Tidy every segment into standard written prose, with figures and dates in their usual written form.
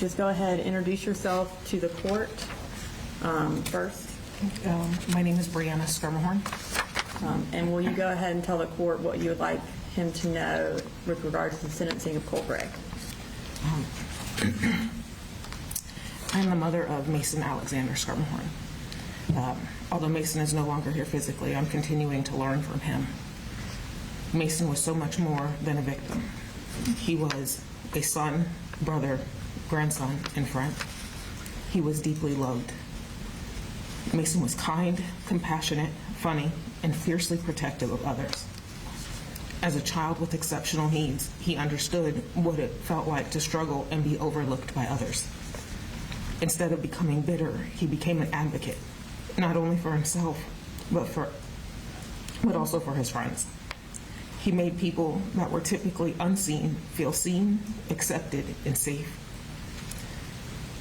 just go ahead and introduce yourself to the court first. My name is Mason Schermerhorn. And will you go ahead and tell the court what you would like him to know with regards to the sentencing of Cole Gray? I'm the mother of Mason Alexander Schermerhorn. Although Mason is no longer here physically, I'm continuing to learn from him. Mason was so much more than a victim. He was a son, brother, grandson, and friend. He was deeply loved. Mason was kind, compassionate, funny, and fiercely protective of others. As a child with exceptional needs, he understood what it felt like to struggle and be overlooked by others. Instead of becoming bitter, he became an advocate, not only for himself, but also for his friends. He made people that were typically unseen feel seen, accepted, and safe.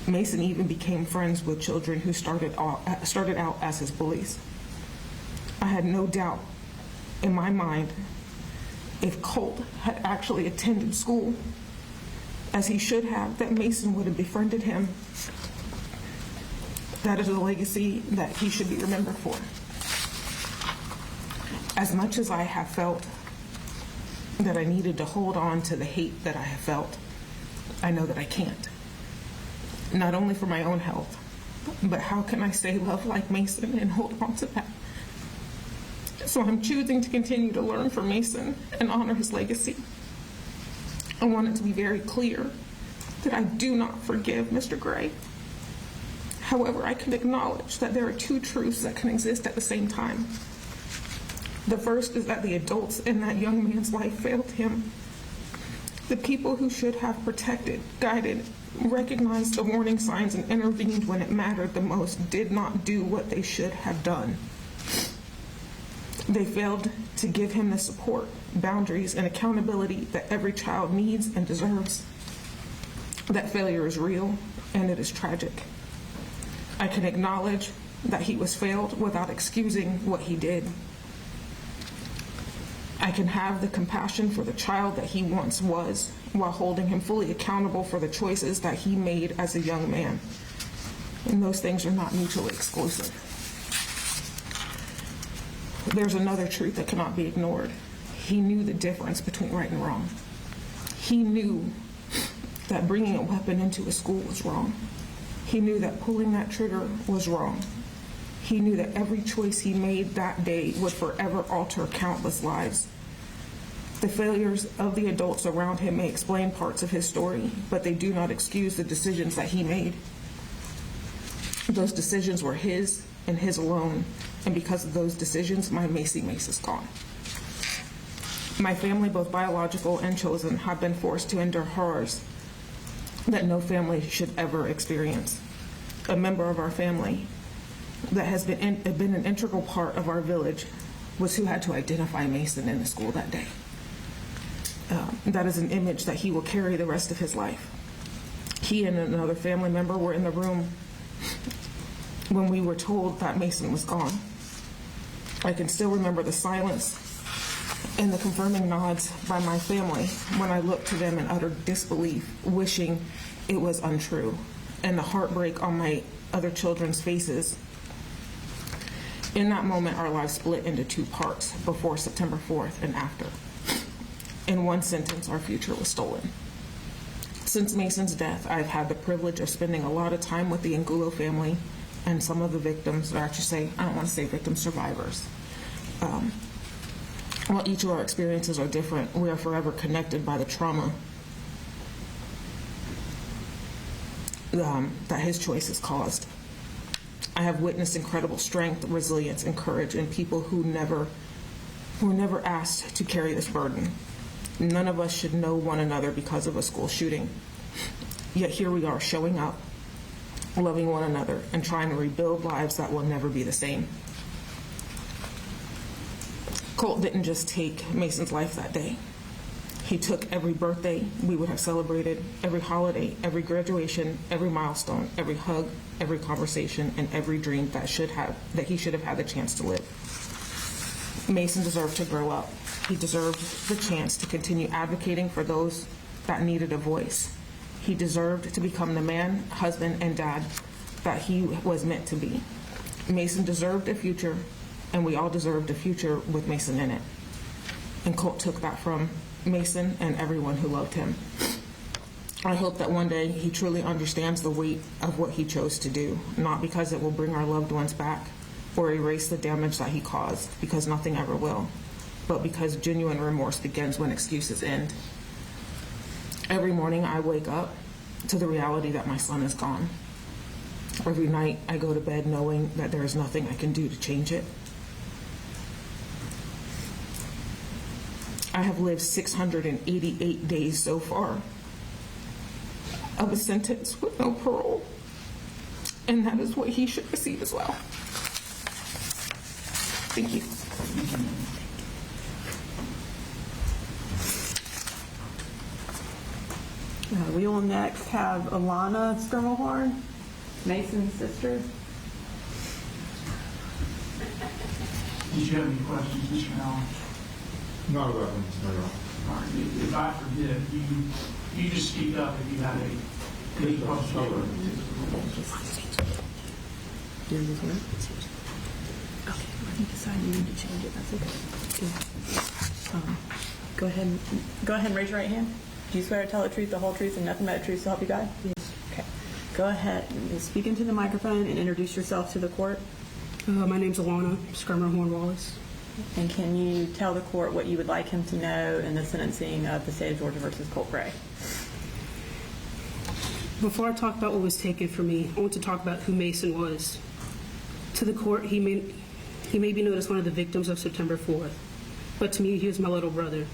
Mason even became friends with children who started out as his bullies. I had no doubt in my mind if Colt had actually attended school as he should have, that Mason would have befriended him. That is a legacy that he should be remembered for. As much as I have felt that I needed to hold on to the hate that I have felt, I know that I can't. Not only for my own health, but how can I say love like Mason and hold on to that? So I'm choosing to continue to learn from Mason and honor his legacy. I want it to be very clear that I do not forgive Mr. Gray. However, I can acknowledge that there are two truths that can exist at the same time. The first is that the adults in that young man's life failed him. The people who should have protected, guided, recognized the warning signs, and intervened when it mattered the most did not do what they should have done. They failed to give him the support, boundaries, and accountability that every child needs and deserves. That failure is real, and it is tragic. I can acknowledge that he was failed without excusing what he did. I can have the compassion for the child that he once was while holding him fully accountable for the choices that he made as a young man. And those things are not mutually exclusive. There's another truth that cannot be ignored. He knew the difference between right and wrong. He knew that bringing a weapon into a school was wrong. He knew that pulling that trigger was wrong. He knew that every choice he made that day would forever alter countless lives. The failures of the adults around him may explain parts of his story, but they do not excuse the decisions that he made. Those decisions were his and his alone, and because of those decisions, my Macy Mace is gone. My family, both biological and chosen, have been forced to endure horrors that no family should ever experience. A member of our family that has been an integral part of our village was who had to identify Mason in the school that day. That is an image that he will carry the rest of his life. He and another family member were in the room when we were told that Mason was gone. I can still remember the silence and the confirming nods by my family when I looked to them in utter disbelief, wishing it was untrue, and the heartbreak on my other children's faces. In that moment, our lives split into two parts, before September 4th and after. In one sentence, our future was stolen. Since Mason's death, I've had the privilege of spending a lot of time with the Angulo family and some of the victims, or I should say, I don't want to say victim survivors. While each of our experiences are different, we are forever connected by the trauma that his choices caused. I have witnessed incredible strength, resilience, and courage in people who were never asked to carry this burden. None of us should know one another because of a school shooting. Yet here we are showing up, loving one another, and trying to rebuild lives that will never be the same. Colt didn't just take Mason's life that day. He took every birthday we would have celebrated, every holiday, every graduation, every milestone, every hug, every conversation, and every dream that he should have had the chance to live. Mason deserved to grow up. He deserved the chance to continue advocating for those that needed a voice. He deserved to become the man, husband, and dad that he was meant to be. Mason deserved a future, and we all deserved a future with Mason in it. And Colt took that from Mason and everyone who loved him. I hope that one day he truly understands the weight of what he chose to do, not because it will bring our loved ones back or erase the damage that he caused, because nothing ever will, but because genuine remorse begins when excuses end. Every morning I wake up to the reality that my son is gone. Every night I go to bed knowing that there is nothing I can do to change it. I have lived 688 days so far of a sentence with no parole, and that is what he should receive as well. Thank you. We will next have Alana Schermerhorn, Mason's sister. Did you have any questions, Mr. Allen? Not about him, no. All right, if I forget, you just speak up if you have any questions. Okay, when you decide you need to change it, that's okay. Go ahead and raise your right hand. Do you swear to tell the truth, the whole truth, and nothing but the truth to help you God? Yes. Okay. Go ahead and speak into the microphone and introduce yourself to the court. My name's Alana Schermerhorn Wallace. And can you tell the court what you would like him to know in the sentencing of the state of Georgia versus Colt Gray? Before I talk about what was taken from me, I want to talk about who Mason was. To the court, he may be known as one of the victims of September 4th, but to me, he was my little brother.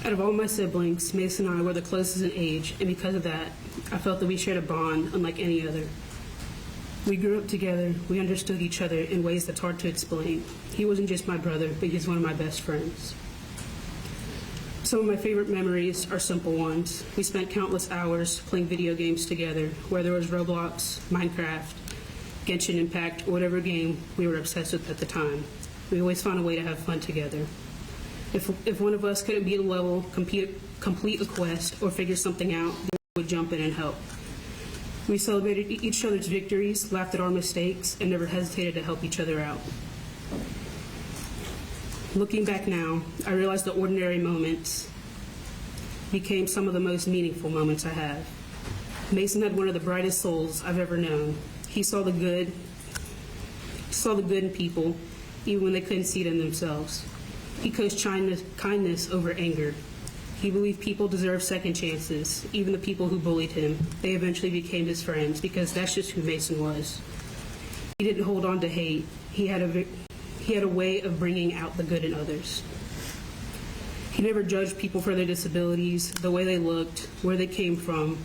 Out of all my siblings, Mason and I were the closest in age, and because of that, I felt that we shared a bond unlike any other. We grew up together, we understood each other in ways that's hard to explain. He wasn't just my brother, but he's one of my best friends. Some of my favorite memories are simple ones. We spent countless hours playing video games together, whether it was Roblox, Minecraft, Genshin Impact, or whatever game we were obsessed with at the time. We always found a way to have fun together. If one of us couldn't beat a level, complete a quest, or figure something out, then we would jump in and help. We celebrated each other's victories, laughed at our mistakes, and never hesitated to help each other out. Looking back now, I realize the ordinary moments became some of the most meaningful moments I have. Mason had one of the brightest souls I've ever known. He saw the good in people, even when they couldn't see it in themselves. He coached kindness over anger. He believed people deserve second chances. Even the people who bullied him, they eventually became his friends because that's just who Mason was. He didn't hold on to hate. He had a way of bringing out the good in others. He never judged people for their disabilities, the way they looked, where they came from,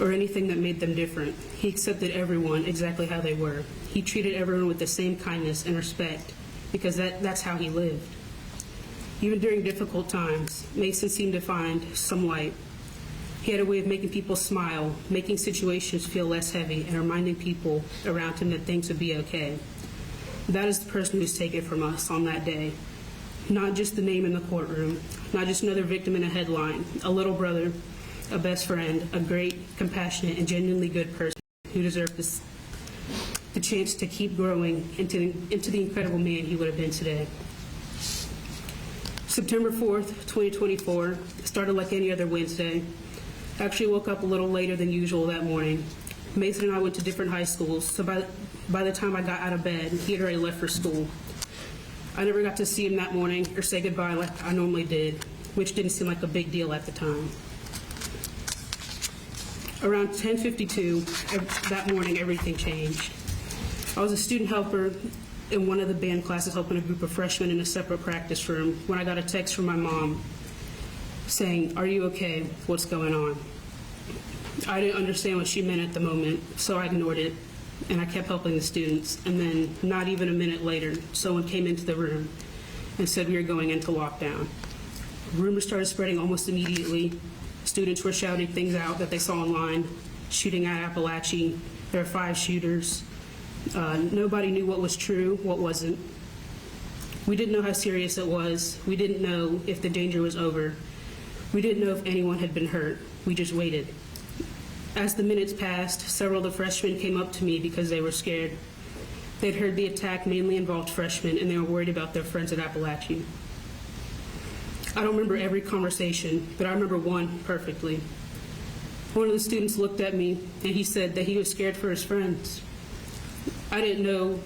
or anything that made them different. He accepted everyone exactly how they were. He treated everyone with the same kindness and respect because that's how he lived. Even during difficult times, Mason seemed to find some light. He had a way of making people smile, making situations feel less heavy, and reminding people around him that things would be okay. That is the person who's taken from us on that day. Not just the name in the courtroom, not just another victim in a headline, a little brother, a best friend, a great, compassionate, and genuinely good person who deserved the chance to keep growing into the incredible man he would have been today. September 4th, 2024 started like any other Wednesday. I actually woke up a little later than usual that morning. Mason and I went to different high schools, so by the time I got out of bed, he had already left for school. I never got to see him that morning or say goodbye like I normally did, which didn't seem like a big deal at the time. Around 10:52 that morning, everything changed. I was a student helper in one of the band classes helping a group of freshmen in a separate practice room when I got a text from my mom saying, "Are you okay? What's going on?" I didn't understand what she meant at the moment, so I ignored it, and I kept helping the students. And then, not even a minute later, someone came into the room and said we were going into lockdown. Rumors started spreading almost immediately. Students were shouting things out that they saw online, shooting at Apalachee. There are 5 shooters. Nobody knew what was true, what wasn't. We didn't know how serious it was. We didn't know if the danger was over. We didn't know if anyone had been hurt. We just waited. As the minutes passed, several of the freshmen came up to me because they were scared. They'd heard the attack mainly involved freshmen, and they were worried about their friends at Apalachee. I don't remember every conversation, but I remember one perfectly. One of the students looked at me, and he said that he was scared for his friends. I didn't know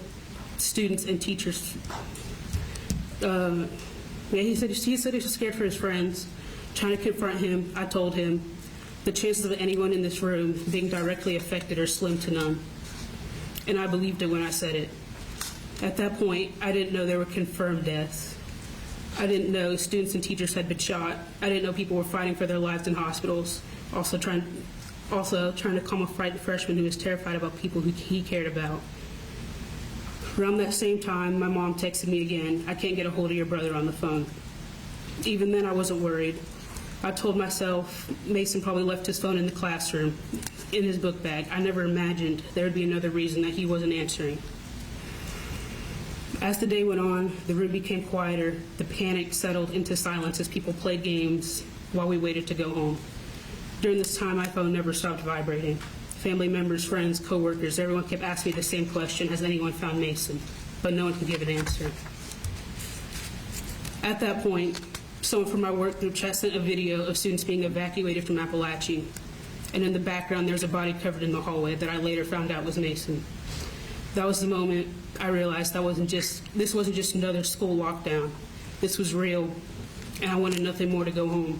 students and teachers. He said he was scared for his friends. Trying to confront him, I told him the chances of anyone in this room being directly affected are slim to none. And I believed it when I said it. At that point, I didn't know there were confirmed deaths. I didn't know students and teachers had been shot. I didn't know people were fighting for their lives in hospitals, also trying to calm a frightened freshman who was terrified about people who he cared about. Around that same time, my mom texted me again, "I can't get a hold of your brother on the phone." Even then, I wasn't worried. I told myself Mason probably left his phone in the classroom, in his book bag. I never imagined there would be another reason that he wasn't answering. As the day went on, the room became quieter. The panic settled into silence as people played games while we waited to go home. During this time, my phone never stopped vibrating. Family members, friends, coworkers, everyone kept asking me the same question: has anyone found Mason? But no one could give an answer. At that point, someone from my work group chat sent a video of students being evacuated from Apalachee. And in the background, there's a body covered in the hallway that I later found out was Mason. That was the moment I realized this wasn't just another school lockdown. This was real, and I wanted nothing more to go home.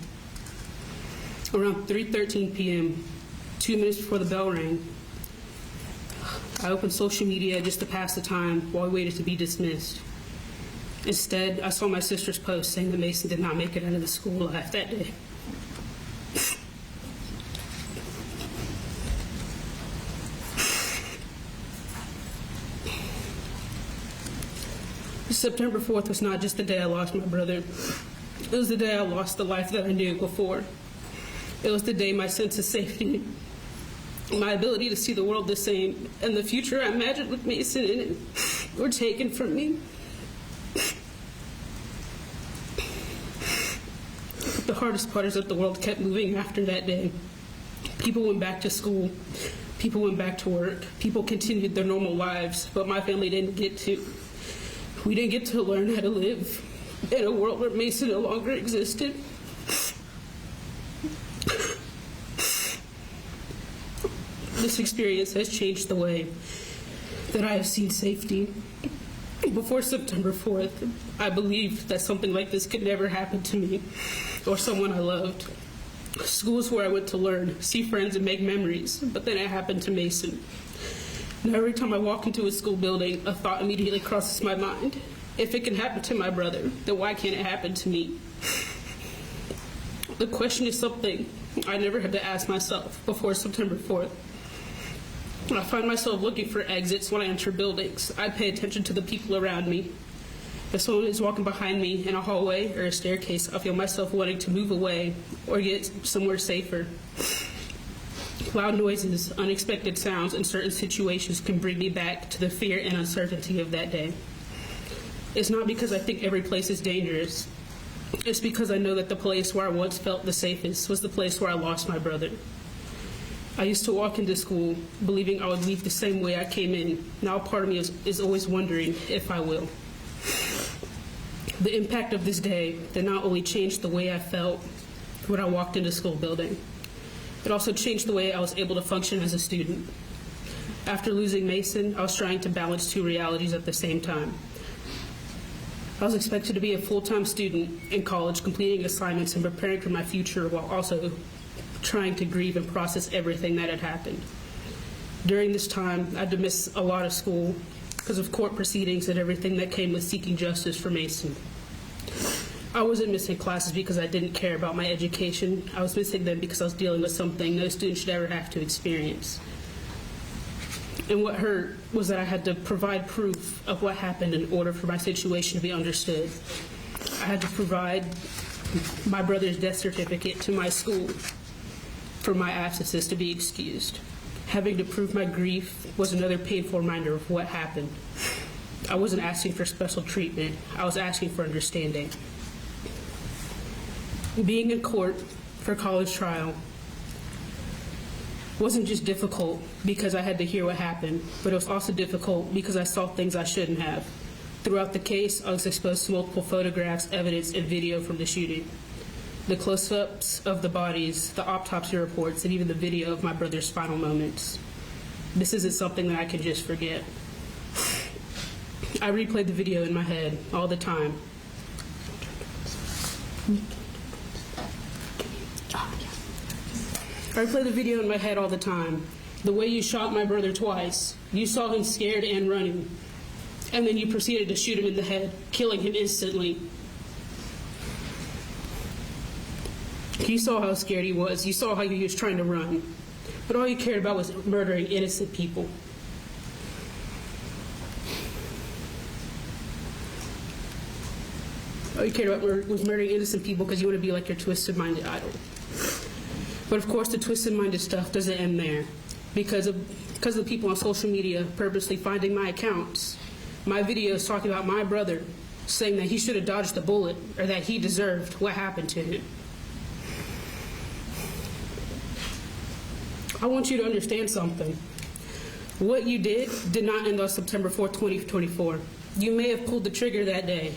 Around 3:13 p.m., 2 minutes before the bell rang, I opened social media just to pass the time while we waited to be dismissed. Instead, I saw my sister's post saying that Mason did not make it out of the school alive that day. September 4th was not just the day I lost my brother. It was the day I lost the life that I knew before. It was the day my sense of safety, my ability to see the world the same, and the future I imagined with Mason in it were taken from me. The hardest part is that the world kept moving after that day. People went back to school. People went back to work. People continued their normal lives, but my family didn't get to. We didn't get to learn how to live in a world where Mason no longer existed. This experience has changed the way that I have seen safety. Before September 4th, I believed that something like this could never happen to me or someone I loved. Schools where I went to learn, see friends, and make memories, but then it happened to Mason. Now every time I walk into a school building, a thought immediately crosses my mind. If it can happen to my brother, then why can't it happen to me? The question is something I never had to ask myself before September 4th. When I find myself looking for exits when I enter buildings, I pay attention to the people around me. If someone is walking behind me in a hallway or a staircase, I feel myself wanting to move away or get somewhere safer. Loud noises, unexpected sounds, and certain situations can bring me back to the fear and uncertainty of that day. It's not because I think every place is dangerous. It's because I know that the place where I once felt the safest was the place where I lost my brother. I used to walk into school believing I would leave the same way I came in. Now part of me is always wondering if I will. The impact of this day did not only change the way I felt when I walked into school building, it also changed the way I was able to function as a student. After losing Mason, I was trying to balance two realities at the same time. I was expected to be a full-time student in college, completing assignments and preparing for my future while also trying to grieve and process everything that had happened. During this time, I had to miss a lot of school because of court proceedings and everything that came with seeking justice for Mason. I wasn't missing classes because I didn't care about my education. I was missing them because I was dealing with something no student should ever have to experience. And what hurt was that I had to provide proof of what happened in order for my situation to be understood. I had to provide my brother's death certificate to my school for my absences to be excused. Having to prove my grief was another painful reminder of what happened. I wasn't asking for special treatment. I was asking for understanding. Being in court for college trial, wasn't just difficult because I had to hear what happened, but it was also difficult because I saw things I shouldn't have. Throughout the case, I was exposed to multiple photographs, evidence, and video from the shooting. The close-ups of the bodies, the autopsy reports, and even the video of my brother's final moments. This isn't something that I can just forget. I replayed the video in my head all the time. I replay the video in my head all the time. The way you shot my brother twice. You saw him scared and running. And then you proceeded to shoot him in the head, killing him instantly. You saw how scared he was. You saw how he was trying to run. But all you cared about was murdering innocent people. All you cared about was murdering innocent people because you want to be like your twisted-minded idol. But of course, the twisted-minded stuff doesn't end there. Because of the people on social media purposely finding my accounts, my videos talking about my brother, saying that he should have dodged the bullet or that he deserved what happened to him. I want you to understand something. What you did not end on September 4th, 2024. You may have pulled the trigger that day,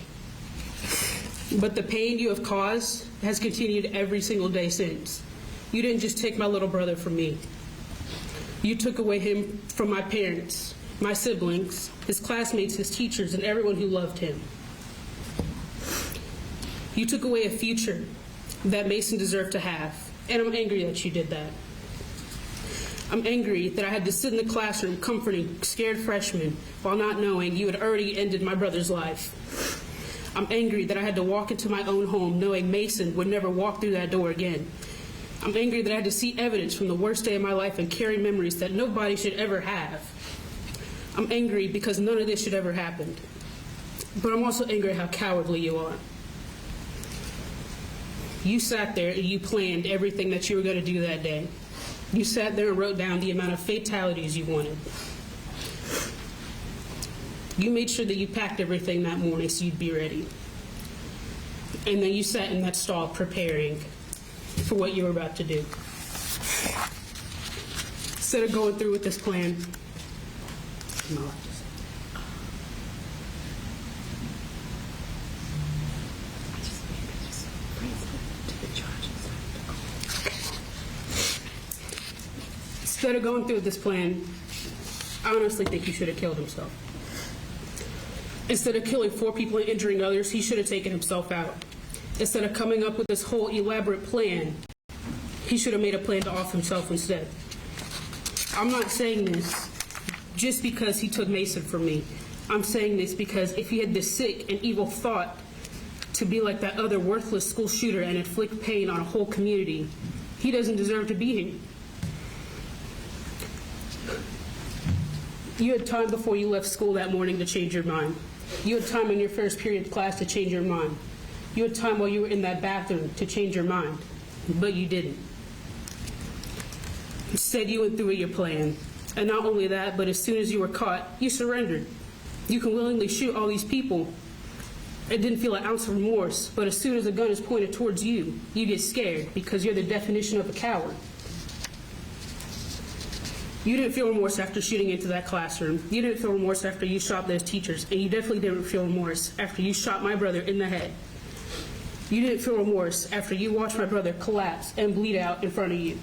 but the pain you have caused has continued every single day since. You didn't just take my little brother from me. You took away him from my parents, my siblings, his classmates, his teachers, and everyone who loved him. You took away a future that Mason deserved to have, and I'm angry that you did that. I'm angry that I had to sit in the classroom comforting scared freshmen while not knowing you had already ended my brother's life. I'm angry that I had to walk into my own home knowing Mason would never walk through that door again. I'm angry that I had to see evidence from the worst day of my life and carry memories that nobody should ever have. I'm angry because none of this should ever happen. But I'm also angry at how cowardly you are. You sat there and you planned everything that you were going to do that day. You sat there and wrote down the amount of fatalities you wanted. You made sure that you packed everything that morning so you'd be ready. And then you sat in that stall preparing for what you were about to do. Instead of going through with this plan, I honestly think he should have killed himself. Instead of killing 4 people and injuring others, he should have taken himself out. Instead of coming up with this whole elaborate plan, he should have made a plan to off himself instead. I'm not saying this just because he took Mason from me. I'm saying this because if he had this sick and evil thought to be like that other worthless school shooter and inflict pain on a whole community, he doesn't deserve to be here. You had time before you left school that morning to change your mind. You had time in your first period class to change your mind. You had time while you were in that bathroom to change your mind, but you didn't. Instead, you went through with your plan. And not only that, but as soon as you were caught, you surrendered. You can willingly shoot all these people. It didn't feel an ounce of remorse, but as soon as a gun is pointed towards you, you get scared because you're the definition of a coward. You didn't feel remorse after shooting into that classroom. You didn't feel remorse after you shot those teachers, and you definitely didn't feel remorse after you shot my brother in the head. You didn't feel remorse after you watched my brother collapse and bleed out in front of you.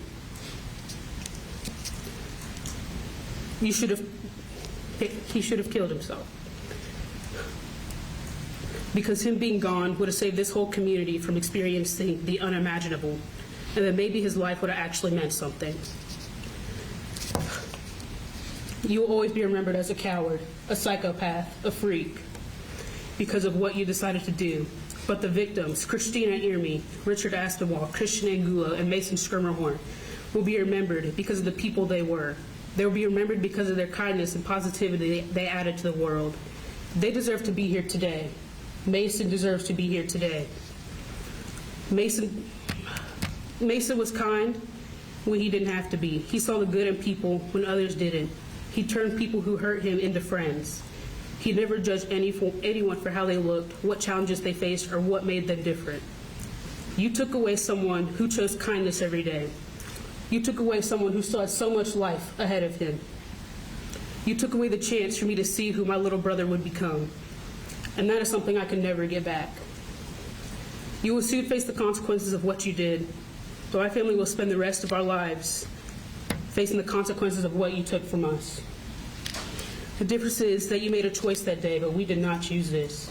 He should have killed himself. Because him being gone would have saved this whole community from experiencing the unimaginable, and then maybe his life would have actually meant something. You will always be remembered as a coward, a psychopath, a freak, because of what you decided to do. But the victims, Christina Irmi, Richard Aspinwall, Christian Angulo, and Mason Schermerhorn, will be remembered because of the people they were. They will be remembered because of their kindness and positivity they added to the world. They deserve to be here today. Mason deserves to be here today. Mason was kind when he didn't have to be. He saw the good in people when others didn't. He turned people who hurt him into friends. He never judged anyone for how they looked, what challenges they faced, or what made them different. You took away someone who chose kindness every day. You took away someone who still had so much life ahead of him. You took away the chance for me to see who my little brother would become. And that is something I can never get back. You will soon face the consequences of what you did, but my family will spend the rest of our lives facing the consequences of what you took from us. The difference is that you made a choice that day, but we did not choose this.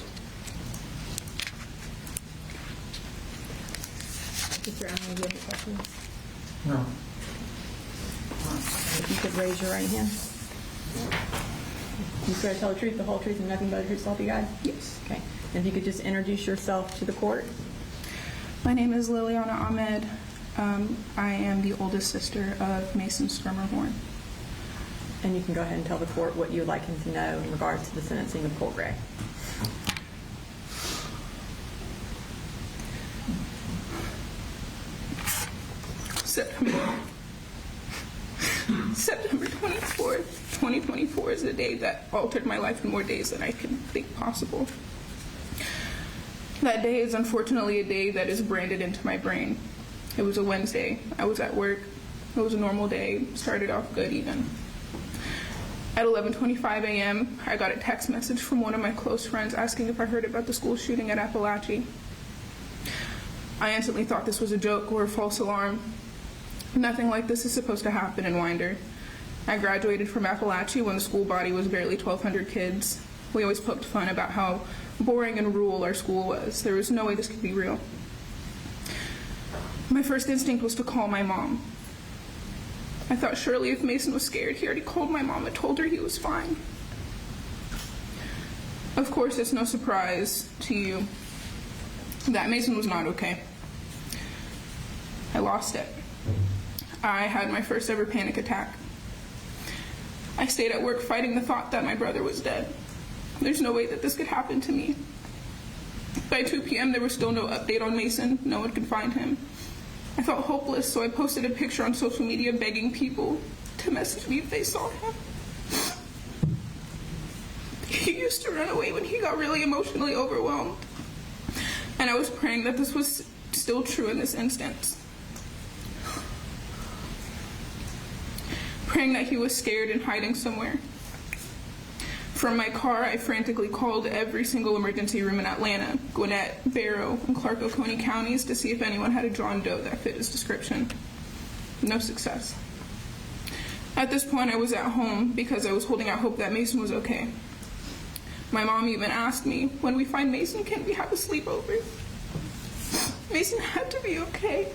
Mr. Allen, do you have any questions? No. If you could raise your right hand. You swear to tell the truth, the whole truth, and nothing but the truth, so help you God? Yes. Okay. And if you could just introduce yourself to the court. My name is Liliana Ahmed. I am the oldest sister of Mason Schermerhorn. And you can go ahead and tell the court what you would like him to know in regards to the sentencing of Cole Gray. September 24th, 2024 is the day that altered my life in more days than I can think possible. That day is unfortunately a day that is branded into my brain. It was a Wednesday. I was at work. It was a normal day. Started off good even. At 11:25 a.m., I got a text message from one of my close friends asking if I heard about the school shooting at Apalachee. I instantly thought this was a joke or a false alarm. Nothing like this is supposed to happen in Winder. I graduated from Apalachee when the school body was barely 1,200 kids. We always poked fun about how boring and rural our school was. There was no way this could be real. My first instinct was to call my mom. I thought surely if Mason was scared, he already called my mom and told her he was fine. Of course, it's no surprise to you that Mason was not okay. I lost it. I had my first ever panic attack. I stayed at work fighting the thought that my brother was dead. There's no way that this could happen to me. By 2 p.m., there was still no update on Mason. No one could find him. I felt hopeless, so I posted a picture on social media begging people to message me if they saw him. He used to run away when he got really emotionally overwhelmed. And I was praying that this was still true in this instance. Praying that he was scared and hiding somewhere. From my car, I frantically called every single emergency room in Atlanta, Gwinnett, Barrow, and Clark Oconee counties to see if anyone had a John Doe that fit his description. No success. At this point, I was at home because I was holding out hope that Mason was okay. My mom even asked me, when we find Mason, can we have a sleepover? Mason had to be okay.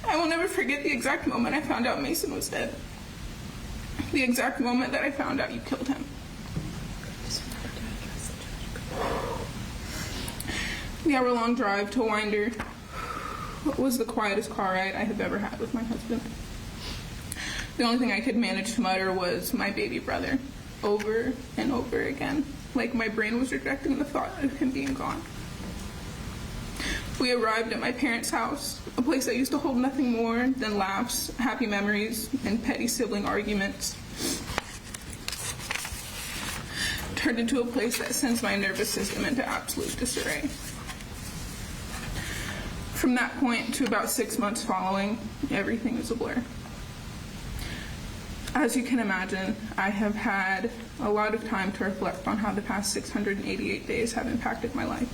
I will never forget the exact moment I found out Mason was dead. The exact moment that I found out you killed him. The hour-long drive to Winder was the quietest car ride I have ever had with my husband. The only thing I could manage to mutter was my baby brother, over and over again, like my brain was rejecting the thought of him being gone. We arrived at my parents' house, a place that used to hold nothing more than laughs, happy memories, and petty sibling arguments. Turned into a place that sends my nervous system into absolute disarray. From that point to about 6 months following, everything is a blur. As you can imagine, I have had a lot of time to reflect on how the past 688 days have impacted my life.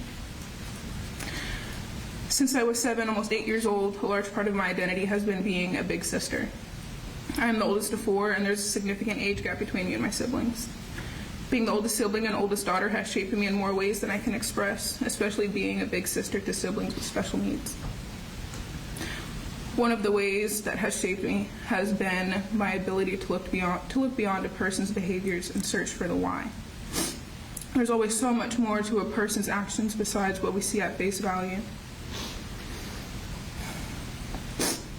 Since I was 7, almost 8 years old, a large part of my identity has been being a big sister. I am the oldest of 4, and there's a significant age gap between me and my siblings. Being the oldest sibling and oldest daughter has shaped me in more ways than I can express, especially being a big sister to siblings with special needs. One of the ways that has shaped me has been my ability to look beyond a person's behaviors and search for the why. There's always so much more to a person's actions besides what we see at face value.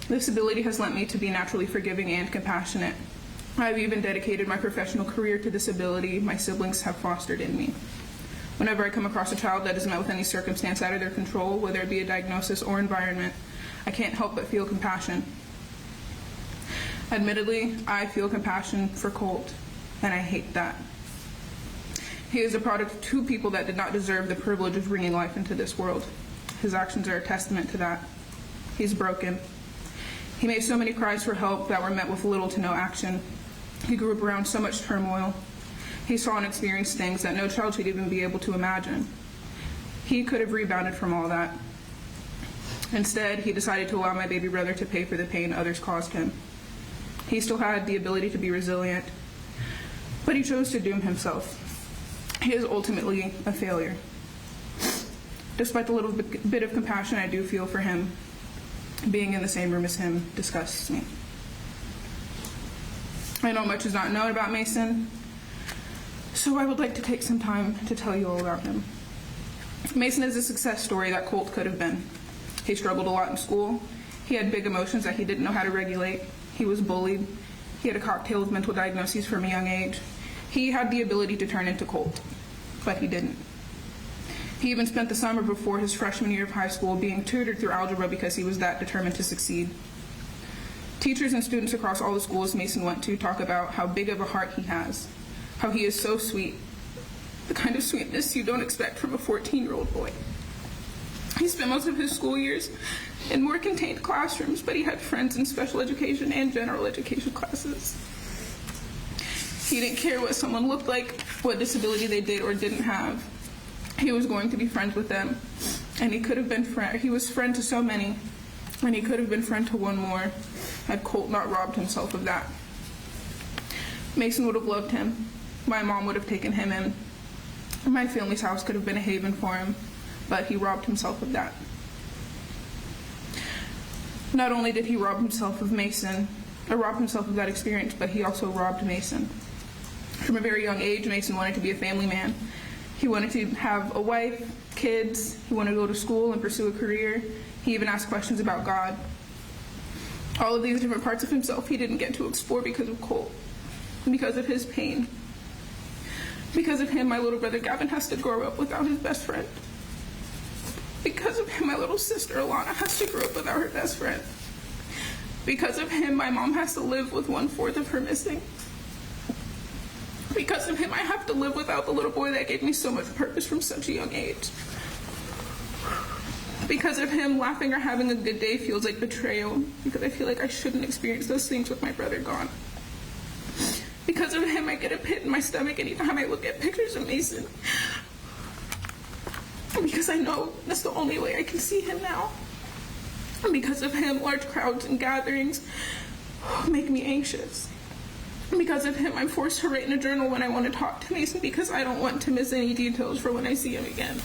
This ability has led me to be naturally forgiving and compassionate. I've even dedicated my professional career to this ability my siblings have fostered in me. Whenever I come across a child that is met with any circumstance out of their control, whether it be a diagnosis or environment, I can't help but feel compassion. Admittedly, I feel compassion for Colt, and I hate that. He is a product of 2 people that did not deserve the privilege of bringing life into this world. His actions are a testament to that. He's broken. He made so many cries for help that were met with little to no action. He grew up around so much turmoil. He saw and experienced things that no child should even be able to imagine. He could have rebounded from all that. Instead, he decided to allow my baby brother to pay for the pain others caused him. He still had the ability to be resilient, but he chose to doom himself. He is ultimately a failure. Despite the little bit of compassion I do feel for him, being in the same room as him disgusts me. I know much is not known about Mason, so I would like to take some time to tell you all about him. Mason is a success story that Colt could have been. He struggled a lot in school. He had big emotions that he didn't know how to regulate. He was bullied. He had a cocktail of mental diagnoses from a young age. He had the ability to turn into Colt, but he didn't. He even spent the summer before his freshman year of high school being tutored through algebra because he was that determined to succeed. Teachers and students across all the schools Mason went to talk about how big of a heart he has, how he is so sweet, the kind of sweetness you don't expect from a 14-year-old boy. He spent most of his school years in more contained classrooms, but he had friends in special education and general education classes. He didn't care what someone looked like, what disability they did or didn't have. He was going to be friends with them, and he could have been he was friend to so many, and he could have been friend to one more had Colt not robbed himself of that. Mason would have loved him. My mom would have taken him in. My family's house could have been a haven for him, but he robbed himself of that. Not only did he rob himself of Mason, or rob himself of that experience, but he also robbed Mason. From a very young age, Mason wanted to be a family man. He wanted to have a wife, kids. He wanted to go to school and pursue a career. He even asked questions about God. All of these different parts of himself he didn't get to explore because of Colt, because of his pain. Because of him, my little brother Gavin has to grow up without his best friend. Because of him, my little sister Alana has to grow up without her best friend. Because of him, my mom has to live with 1/4 of her missing. Because of him, I have to live without the little boy that gave me so much purpose from such a young age. Because of him, laughing or having a good day feels like betrayal, because I feel like I shouldn't experience those things with my brother gone. Because of him, I get a pit in my stomach anytime I look at pictures of Mason. Because I know that's the only way I can see him now. And because of him, large crowds and gatherings make me anxious. Because of him, I'm forced to write in a journal when I want to talk to Mason because I don't want to miss any details for when I see him again.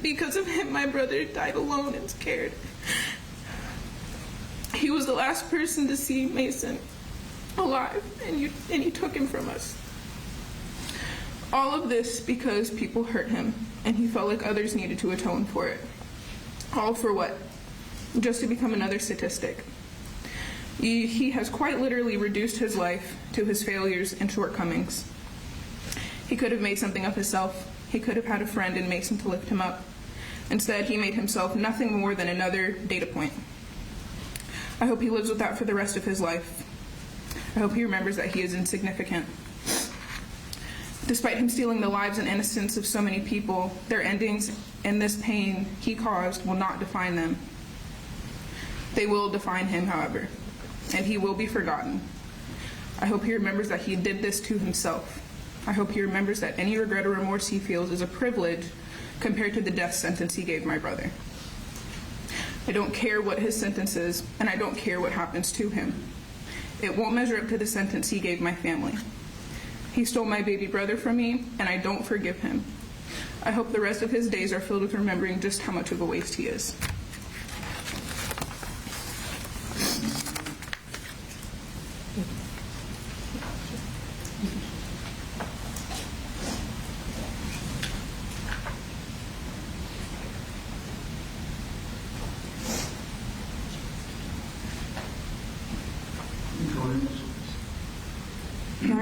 Because of him, my brother died alone and scared. He was the last person to see Mason alive, and you took him from us. All of this because people hurt him, and he felt like others needed to atone for it. All for what? Just to become another statistic. He has quite literally reduced his life to his failures and shortcomings. He could have made something of himself. He could have had a friend in Mason to lift him up. Instead, he made himself nothing more than another data point. I hope he lives with that for the rest of his life. I hope he remembers that he is insignificant. Despite him stealing the lives and innocence of so many people, their endings and this pain he caused will not define them. They will define him, however, and he will be forgotten. I hope he remembers that he did this to himself. I hope he remembers that any regret or remorse he feels is a privilege compared to the death sentence he gave my brother. I don't care what his sentence is, and I don't care what happens to him. It won't measure up to the sentence he gave my family. He stole my baby brother from me, and I don't forgive him. I hope the rest of his days are filled with remembering just how much of a waste he is.